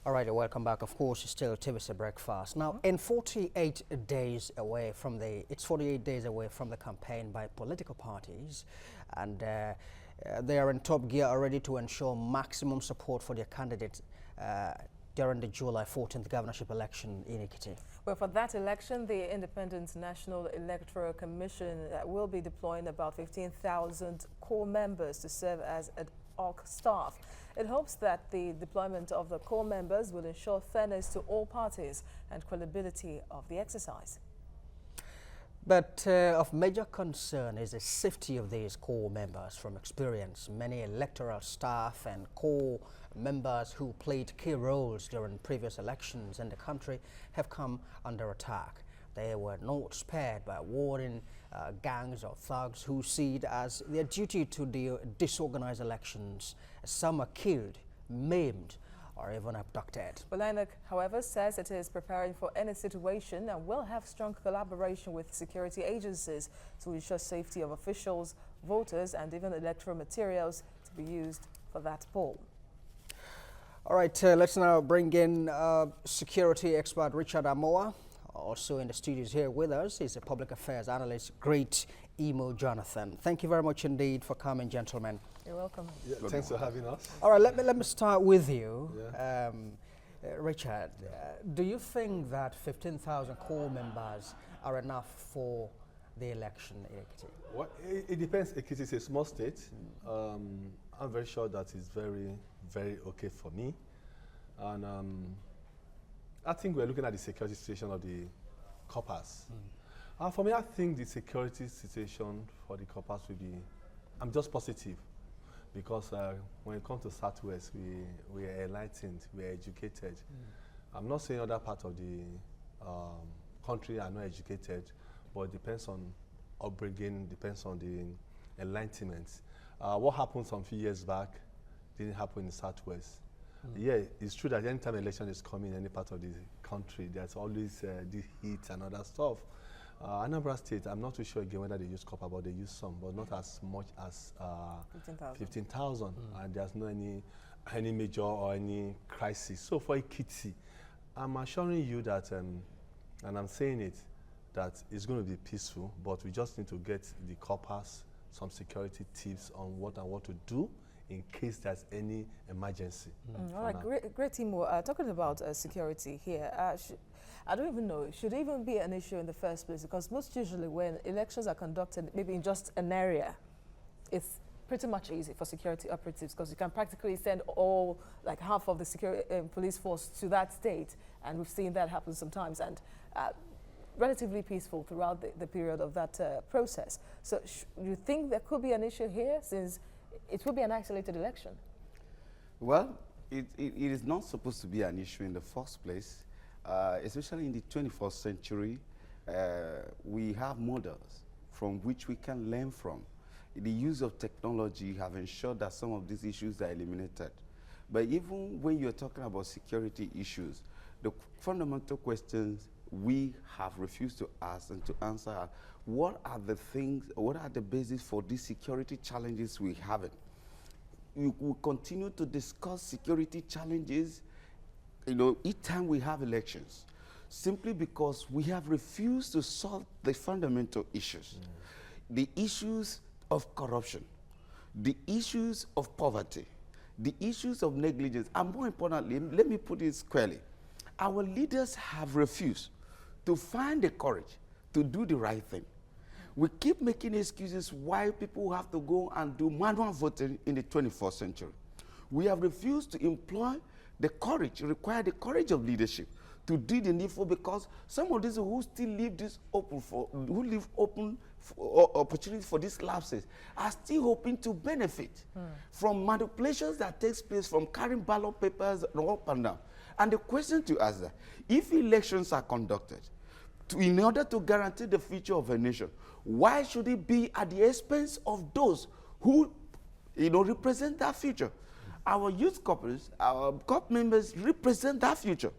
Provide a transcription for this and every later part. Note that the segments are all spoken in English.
All right, welcome back. Of course, it's still TVC Breakfast. Now, in 48 days away from it's 48 days away from the campaign by political parties, and they are in top gear already to ensure maximum support for their candidates during the July 14th governorship election in Ekiti. Well, for that election, the Independent National Electoral Commission will be deploying about 15,000 core members to serve as ad hoc staff. It hopes that the deployment of the core members will ensure fairness to all parties and credibility of the exercise. But of major concern is the safety of these core members. From experience, many electoral staff and core members who played key roles during previous elections in the country have come under attack. They were not spared by warring gangs or thugs who see it as their duty to disorganize elections. Some are killed, maimed, or even abducted. Well, INEC, however, says it is preparing for any situation and will have strong collaboration with security agencies to ensure safety of officials, voters, and even electoral materials to be used for that poll. All right, let's now bring in security expert Richard Amoa. Also in the studios here with us is a public affairs analyst, Great Emo Jonathan. Thank you very much indeed for coming, gentlemen. You're welcome. Yeah, thanks for having us. All right, let me start with you. Yeah. Richard, do you think that 15,000 core members are enough for the election in Ekiti? Well, it depends. Ekiti is a small state. I'm very sure that it's very, very okay for me. And I think we're looking at the security situation of the coppers. For me, I think the security situation for the coppers will be, I'm just positive, because when it comes to Southwest, we are enlightened, we are educated. I'm not saying other parts of the country are not educated, but it depends on upbringing, depends on the enlightenment. What happened some few years back didn't happen in the Southwest. Yeah, it's true that anytime election is coming in any part of the country, there's always the heat and other stuff. Anambra State, I'm not too sure again whether they use copper, but they use some, but not as much as 15,000. And there's no any major or any crisis. So for Ekiti, I'm assuring you that, and I'm saying it, that it's going to be peaceful, but we just need to get the coppers some security tips on what to do in case there's any emergency. All right, great Timo. Talking about security here, I don't even know, should it even be an issue in the first place? Because most usually when elections are conducted, maybe in just an area, it's pretty much easy for security operatives because you can practically send all, like half of the security police force to that state. And we've seen that happen sometimes. And relatively peaceful throughout the period of that process. So you think there could be an issue here, since it will be an isolated election? Well, it is not supposed to be an issue in the first place, especially in the 21st century. We have models from which we can learn from. The use of technology have ensured that some of these issues are eliminated. But even when you're talking about security issues, the fundamental questions we have refused to ask and to answer are, what are the things, what are the basis for these security challenges we have? We will continue to discuss security challenges, each time we have elections, simply because we have refused to solve the fundamental issues. The issues of corruption, the issues of poverty, the issues of negligence, and more importantly, let me put it squarely, our leaders have refused to find the courage to do the right thing. We keep making excuses why people have to go and do manual voting in the 21st century. We have refused to employ the courage, require the courage of leadership to do the needful, because some of these who still leave this open who leave open opportunities for these lapses are still hoping to benefit from manipulations that takes place from carrying ballot papers up and down. And the question to ask is, if elections are conducted in order to guarantee the future of a nation, why should it be at the expense of those who represent that future? Our youth corporates, our COP members represent that future.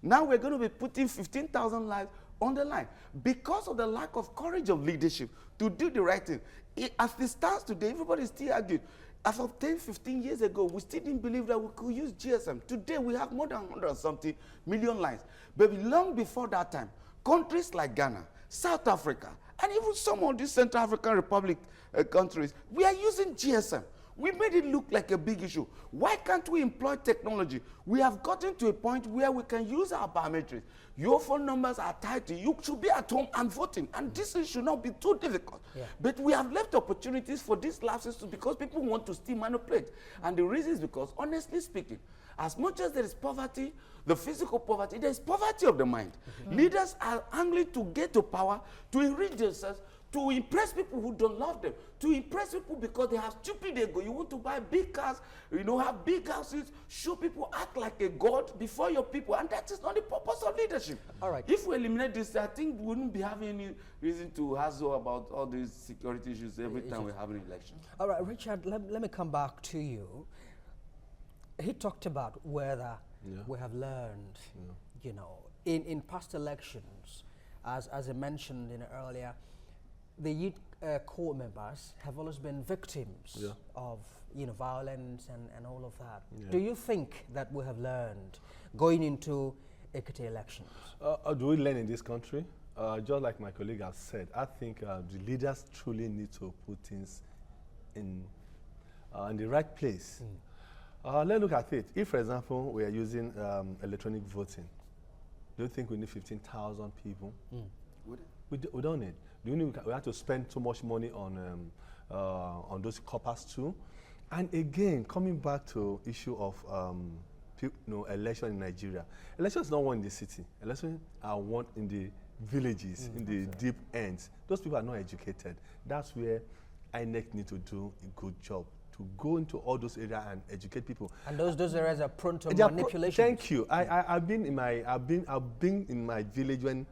Now we're going to be putting 15,000 lives on the line because of the lack of courage of leadership to do the right thing. As it stands today, everybody is still arguing. As of 10, 15 years ago, we still didn't believe that we could use GSM. Today, we have more than 100-something million lines. But long before that time, countries like Ghana, South Africa, and even some of these Central African Republic countries, we are using GSM. We made it look like a big issue. Why can't we employ technology? We have gotten to a point where we can use our biometrics. Your phone numbers are tied to you. Should be at home and voting. And this should not be too difficult. Yeah. But we have left opportunities for these lapses because people want to still manipulate. And the reason is because, honestly speaking, as much as there is poverty, the physical poverty, there is poverty of the mind. Leaders are angry to get to power, to enrich themselves, to impress people who don't love them, to impress people because they have stupid ego. You want to buy big cars, have big houses, show people, act like a god before your people, and that is not the purpose of leadership. All right. If we eliminate this, I think we wouldn't be having any reason to hassle about all these security issues every time we have an election. All right, Richard, let me come back to you. He talked about whether we have learned, in past elections, as I mentioned earlier, the youth core members have always been victims of violence and all of that. Yeah. Do you think that we have learned going into Ekiti elections? Do we learn in this country? Just like my colleague has said, I think the leaders truly need to put things in the right place. Let's look at it. If, for example, we are using electronic voting, do you think we need 15,000 people? We don't need. Do you know we have to spend so much money on those coppers too? And again, coming back to issue of election in Nigeria, election is not won in the city. Elections are won in the villages, in the deep ends. Those people are not educated. That's where INEC need to do a good job, to go into all those areas and educate people. And those areas are prone to manipulation. Thank you. I've been in my village when.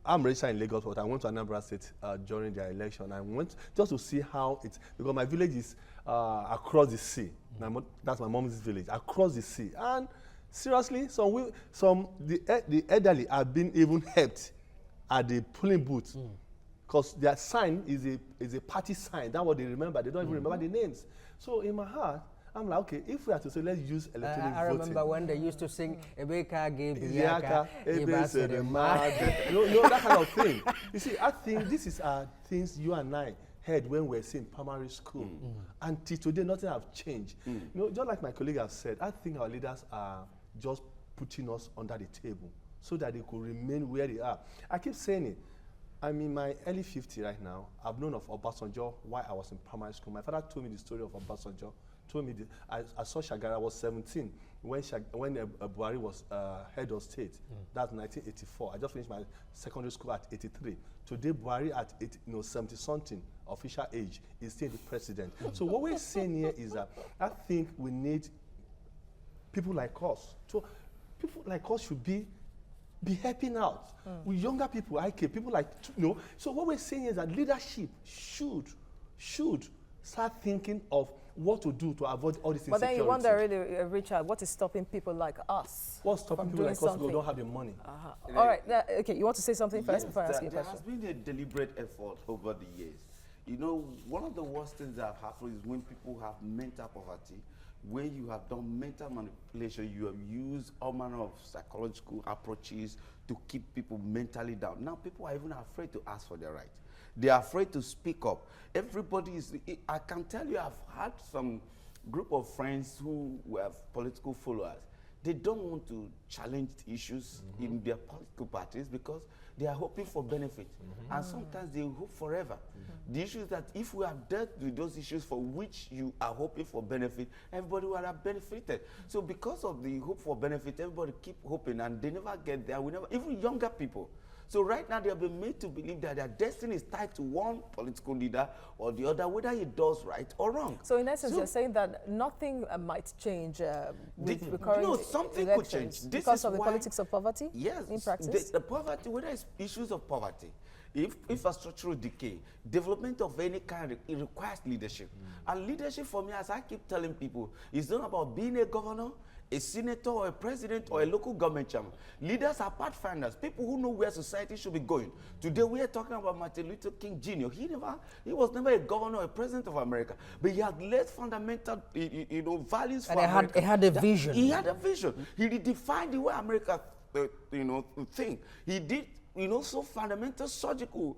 I'm registered in Lagos, but I went to Anambra State during their election. I went just to see how it's, because my village is across the sea. That's my mom's village, across the sea. And seriously, the elderly have been even helped at the polling booth, because their sign is a party sign. That's what they remember. They don't even remember the names. So in my heart, I'm like, okay, if we have to say, let's use electronic voting. I remember when they used to sing, Ebeka, Gebiaka, that kind of thing. You see, I think this is things you and I heard when we were in primary school. Until today, nothing has changed. Just like my colleague has said, I think our leaders are just putting us under the table so that they could remain where they are. I keep saying it. I'm in my early 50s right now. I've known of Obasanjo while I was in primary school. My father told me the story of Obasanjo. Told me I saw Shagari. I was 17 when Buhari was head of state. That's 1984. I just finished my secondary school at 83. Today, Buhari at 70-something official age is still the president. So what we're saying here is that I think we need people like us. So people like us should be helping out with younger people, people like, So what we're saying is that leadership should start thinking of what to do to avoid all these insecurities. But then you wonder, really, Richard, what is stopping people like us? What's stopping people like us who don't have the money? All right, okay, you want to say something first before I ask you a question? There has been a deliberate effort over the years. One of the worst things that have happened is when people have mental poverty, when you have done mental manipulation, you have used all manner of psychological approaches to keep people mentally down. Now people are even afraid to ask for their rights. They are afraid to speak up. Everybody is, I can tell you, I've had some group of friends who have political followers. They don't want to challenge issues in their political parties because they are hoping for benefit. And sometimes they hope forever. The issue is that if we have dealt with those issues for which you are hoping for benefit, everybody will have benefited. So because of the hope for benefit, everybody keep hoping and they never get there. Even younger people. So right now they have been made to believe that their destiny is tied to one political leader or the other, whether he does right or wrong. So in essence, you're saying that nothing might change with recurring elections. No, something could change. Because of the politics of poverty? Yes. In practice? The poverty, whether it's issues of poverty, If infrastructural decay, development of any kind, it requires leadership. And leadership for me, as I keep telling people, is not about being a governor, a senator, or a president, or a local government chairman. Leaders are pathfinders, people who know where society should be going. Today we are talking about Martin Luther King Jr. He was never a governor or a president of America, but he had laid fundamental, values for America. He had a vision. He had a vision. He redefined the way America, think. He did. So fundamental surgical,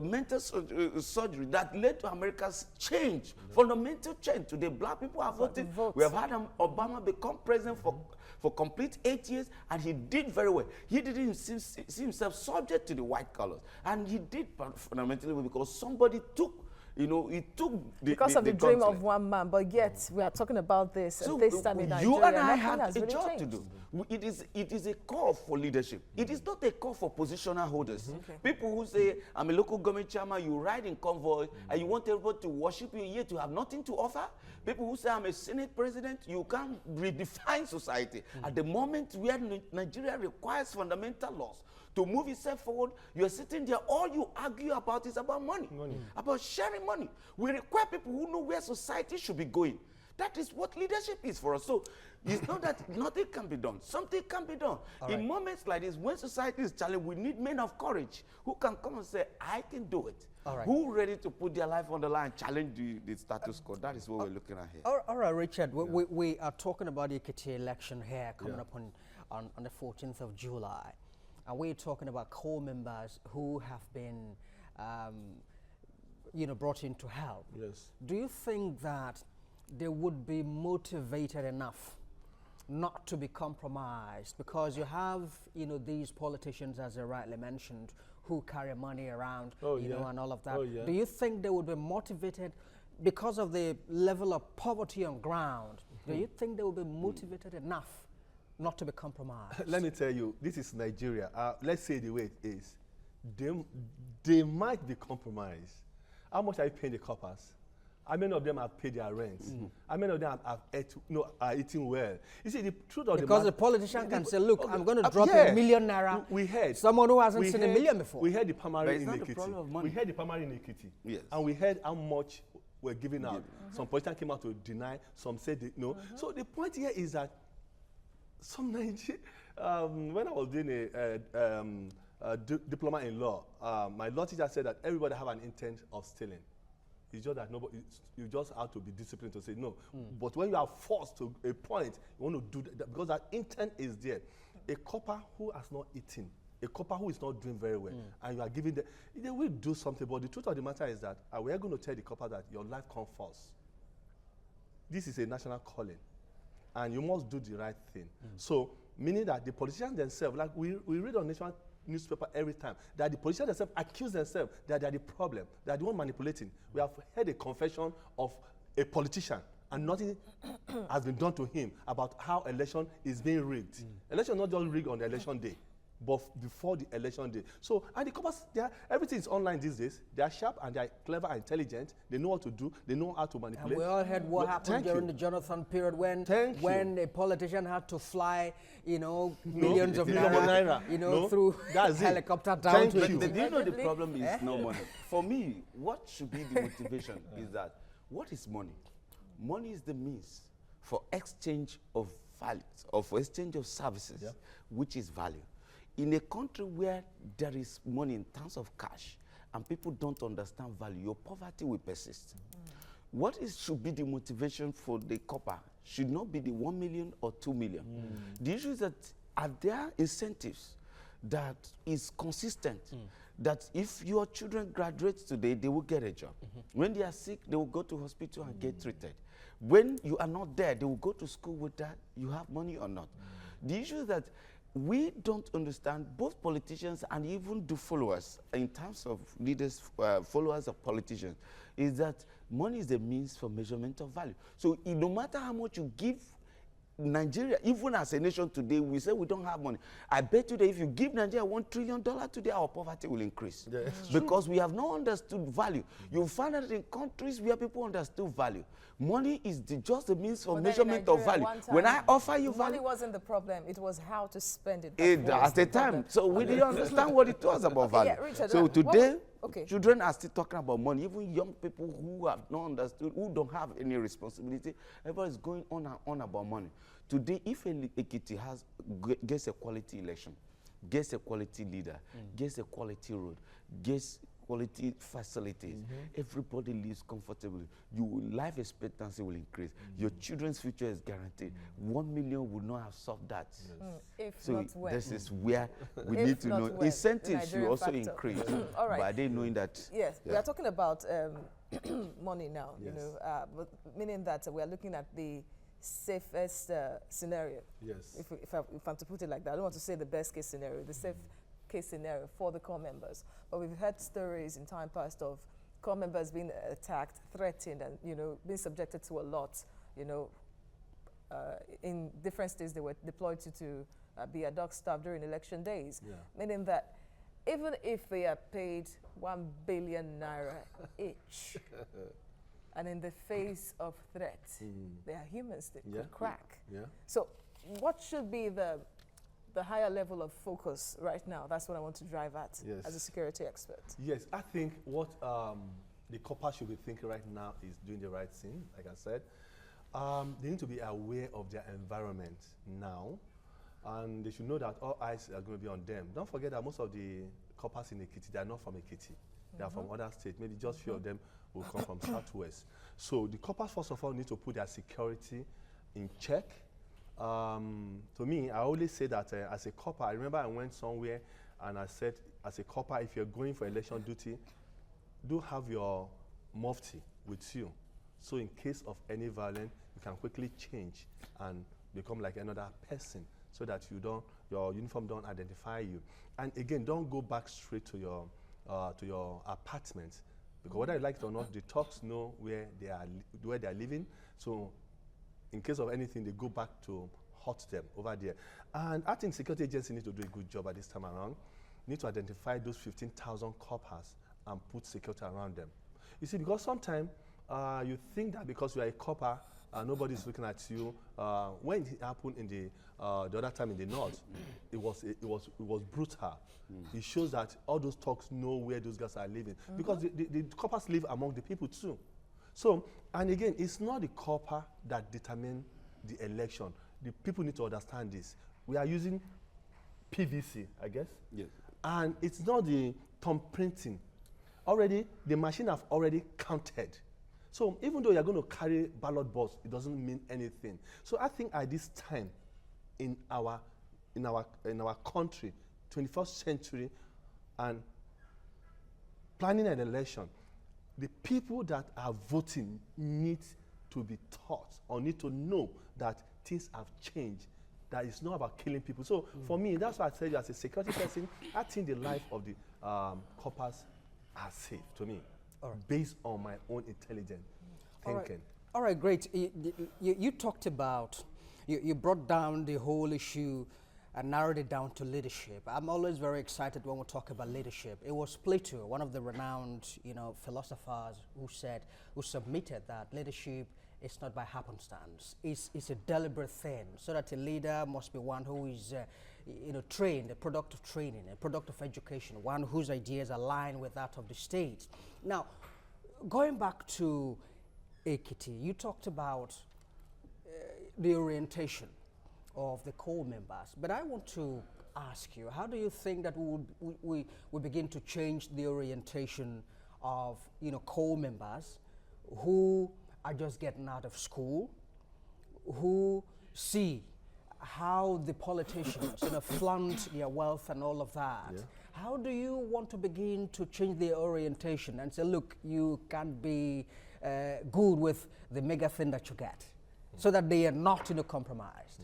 mental surgery that led to America's change, fundamental change. Today, black people are voting. We have had Obama become president for complete 8 years, and he did very well. He didn't see himself subject to the white colors, and he did fundamentally well because somebody took. It took because of the dream of one man, but yet we are talking about this so at this time in Nigeria. You and I have a really job changed. to do. It is a call for leadership. It is not a call for positional holders. People who say, I'm a local government chairman, you ride in convoy, and you want everybody to worship you, yet you have nothing to offer. People who say, I'm a Senate president, you can't redefine society. At the moment where Nigeria requires fundamental laws to move itself forward, you're sitting there, all you argue about is about money. About sharing money. We require people who know where society should be going. That is what leadership is for us. So it's not that nothing can be done. Something can be done. In moments like this, when society is challenged, we need men of courage who can come and say, I can do it. Who ready to put their life on the line, challenge the status quo. That is what we're looking at here. All right, Richard, we are talking about the Ekiti election here coming up on the 14th of July. And we're talking about core members who have been, brought in to help. Yes. Do you think that they would be motivated enough not to be compromised? Because you have, these politicians, as you rightly mentioned, who carry money around, and all of that. Do you think they would be motivated because of the level of poverty on ground? Do you think they would be motivated enough not to be compromised? Let me tell you, this is Nigeria. Let's say the way it is. They might be compromised. How much are you paying the coppers? How many of them have paid their rent? How many of them are eating well? You see, the truth of because the politician can say, look, I'm going to drop $1 million naira. We heard. Someone who hasn't seen $1 million before. We heard the primary in Ekiti. We heard the primary in Ekiti. Yes. And we heard how much we're giving out. Some politicians came out to deny, some said no. So the point here is that some Nigerian, when I was doing a diploma in law, my law teacher said that everybody have an intent of stealing. It's just that you just have to be disciplined to say no. But when you are forced to a point, you want to do that because that intent is there. A copper who has not eaten, a copper who is not doing very well, and you are giving them, they will do something. But the truth of the matter is that we are going to tell the copper that your life comes first. This is a national calling, and you must do the right thing. So, meaning that the politicians themselves, like we read on national newspaper every time, that the politicians themselves accuse themselves that they are the problem, that they are the one manipulating. We have heard a confession of a politician, and nothing has been done to him about how election is being rigged. Election is not just rigged on the election day, but before the election day. So, and the coppers, everything is online these days. They are sharp and they are clever and intelligent. They know what to do. They know how to manipulate. And we all heard what happened during the Jonathan period when a politician had to fly, millions of naira, through helicopter down to you. Do you know the problem is no money? For me, what should be the motivation is that what is money? Money is the means for exchange of values, or for exchange of services, which is value. In a country where there is money in terms of cash and people don't understand value, your poverty will persist. What should be the motivation for the copper should not be the 1 million or 2 million. The issue is that are there incentives that is consistent, that if your children graduate today, they will get a job. When they are sick, they will go to hospital and get treated. When you are not there, they will go to school with that, you have money or not. The issue is that we don't understand, both politicians and even the followers, in terms of leaders, followers of politicians, is that money is the means for measurement of value. So no matter how much you give Nigeria, even as a nation today, we say we don't have money. I bet you that if you give Nigeria $1 trillion today, our poverty will increase. Yeah, because we have not understood value. You find that in countries where people understood value, money is just a means of measurement of value. When I offer you value, money wasn't the problem. It was how to spend it. at the time. So we didn't understand what it was about value. Yeah, Richard, so today, okay. children are still talking about money. Even young people who have not understood, who don't have any responsibility, everybody is going on and on about money. Today, if Ekiti gets a quality election, gets a quality leader, gets a quality road, gets quality facilities, everybody lives comfortably. Life expectancy will increase. Your children's future is guaranteed. 1 million would not have solved that. If So not when. this is where we If need to not know. when, Incentives the should Nigerian also factor. increase. All right. By they knowing that. Yes, we are talking about money now, Yes. but meaning that we are looking at the safest scenario. Yes. If I'm to put it like that, I don't want to say the best case scenario, the safe case scenario for the core members. But we've heard stories in time past of core members being attacked, threatened, and being subjected to a lot. In different states, they were deployed to be ad hoc staff during election days, meaning that even if they are paid 1 billion naira each, and in the face of threat, they are humans, they could crack. Yeah. So what should be the higher level of focus right now? That's what I want to drive at as a security expert. Yes, I think what the corps should be thinking right now is doing the right thing, like I said. They need to be aware of their environment now, and they should know that all eyes are going to be on them. Don't forget that most of the corps in Ekiti, they are not from Ekiti. They are from other states. Maybe just few of them will come from Southwest. So the corps, first of all, need to put their security in check. To me, I always say that as a corps, I remember I went somewhere and I said, as a corps, if you're going for election duty, do have your mufti with you. So in case of any violence, you can quickly change and become like another person so that your uniform don't identify you. And again, don't go back straight to your apartment, because whether you like it or not, the thugs know where they are living. So in case of anything, they go back to hurt them over there. And I think security agencies need to do a good job at this time around. Need to identify those 15,000 corpers and put security around them. You see, because sometimes you think that because you are a corper, nobody's looking at you. When it happened in the other time in the north, it was brutal. It shows that all those thugs know where those guys are living, because the corpers live among the people too. So, and again, it's not the corper that determines the election. The people need to understand this. We are using PVC, I guess. Yes. And it's not the thumb printing. Already, the machine have already counted. So even though you're going to carry ballot box, it doesn't mean anything. So I think at this time in our country, 21st century, and planning an election, the people that are voting need to be taught or need to know that things have changed, that it's not about killing people. So for me, that's why I tell you, as a security person, I think the life of the corpers are safe to me, based on my own intelligent thinking. All right, great. You talked about, you brought down the whole issue and narrowed it down to leadership. I'm always very excited when we talk about leadership. It was Plato, one of the renowned, philosophers, who submitted that leadership is not by happenstance. It's a deliberate thing, so that a leader must be one who is, trained, a product of training, a product of education, one whose ideas align with that of the state. Now, going back to Ekiti, you talked about the orientation of the core members, but I want to ask you, how do you think that we begin to change the orientation of core members who are just getting out of school, who see how the politicians flaunt their wealth and all of that? Yeah. How do you want to begin to change their orientation and say, look, you can't be good with the mega thing that you get, so that they are not compromised?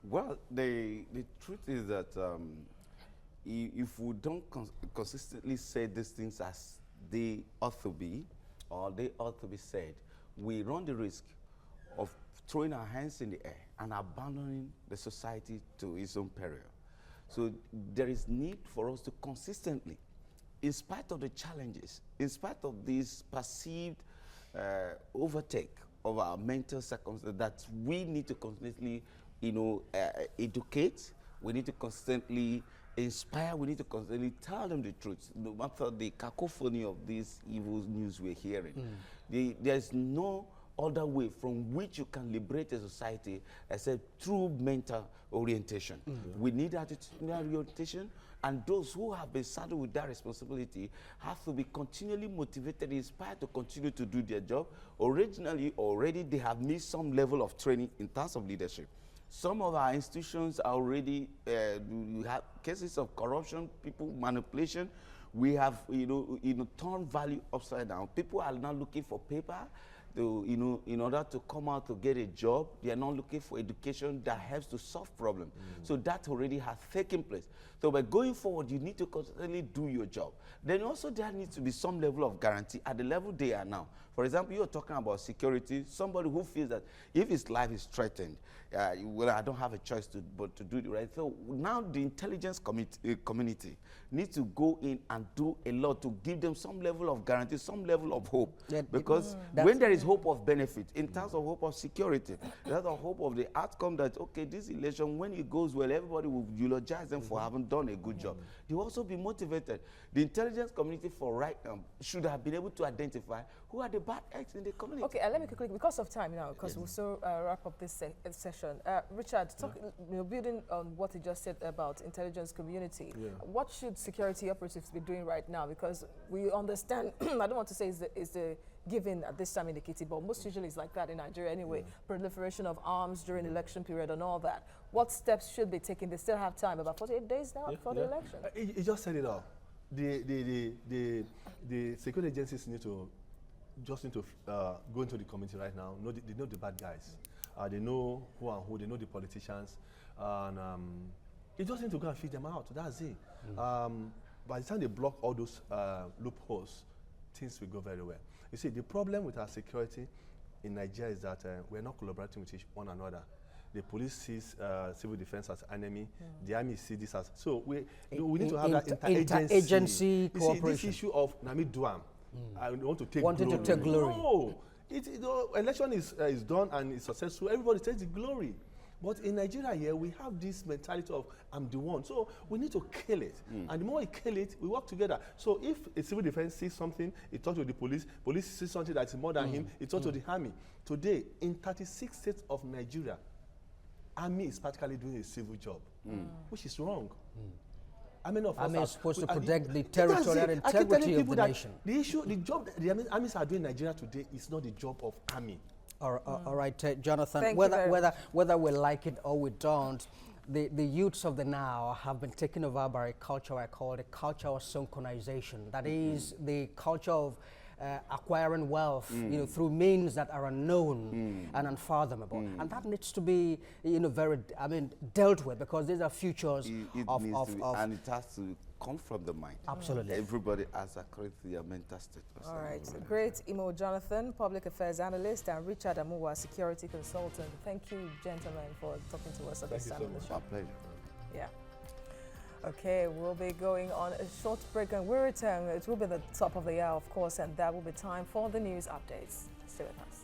Well, the truth is that if we don't consistently say these things as they ought to be, or they ought to be said, we run the risk of throwing our hands in the air and abandoning the society to its own peril. So there is need for us to consistently, in spite of the challenges, in spite of this perceived overtake of our mental circumstances, that we need to constantly, educate, we need to constantly inspire, we need to constantly tell them the truth, no matter the cacophony of this evil news we're hearing. There's no other way from which you can liberate a society except through mental orientation. We need attitudinal orientation, and those who have been saddled with that responsibility have to be continually motivated, inspired to continue to do their job. Already they have missed some level of training in terms of leadership. Some of our institutions are already, we have cases of corruption, people manipulation. We have, turned value upside down. People are now looking for paper to, in order to come out to get a job. They are not looking for education that helps to solve problems. So that already has taken place. So by going forward, you need to constantly do your job. Then also there needs to be some level of guarantee at the level they are now. For example, you're talking about security, somebody who feels that if his life is threatened, well, I don't have a choice but to do the right. So now the intelligence community needs to go in and do a lot to give them some level of guarantee, some level of hope. Yeah, because when there is hope of benefit, in terms of hope of security, there's a hope of the outcome that, okay, this election, when it goes well, everybody will eulogize them for having done a good job. They will also be motivated. The intelligence community should have been able to identify who are the bad eggs in the community. Okay, let me quickly, because of time now, because we'll still wrap up this session. Richard, building on what you just said about intelligence community, what should security operatives be doing right now? Because we understand, I don't want to say is the given at this time in Ekiti, but most usually it's like that in Nigeria anyway. Proliferation of arms during election period and all that. What steps should be taken? They still have time, about 48 days now for the election. You just said it all. The security agencies need to go into the community right now. They know the bad guys. They know who and who. They know the politicians, and they just need to go and feed them out. That's it. By the time they block all those loopholes, things will go very well. You see, the problem with our security in Nigeria is that we're not collaborating with one another. The police sees civil defense as enemy. The army sees this as... So we need to have that interagency cooperation. See, this issue of Nami Duam, I want to take glory. No, election is done and it's successful. Everybody takes the glory. But in Nigeria here, we have this mentality of, I'm the one. So we need to kill it. And the more we kill it, we work together. So if a civil defense sees something, it talks to the police sees something that's more than him, it talks to the army. Today, in 36 states of Nigeria, army is practically doing a civil job, which is wrong. Army is supposed to protect the territorial integrity of the nation. The job that the armies are doing in Nigeria today is not the job of army. All right, Jonathan, whether we like it or we don't, the youths of the now have been taken over by a culture I call the culture of synchronization. That is the culture of acquiring wealth, through means that are unknown and unfathomable, and that needs to be, dealt with, because these are futures and it has to come from the mind. Absolutely. Everybody has according to their mental state. All right. Great. Imo Jonathan, public affairs analyst, and Richard Amuwa, security consultant. Thank you, gentlemen, for talking to us at this time of the show. My pleasure. Yeah. Okay, we'll be going on a short break, and we'll return. It will be the top of the hour, of course, and that will be time for the news updates. Stay with us.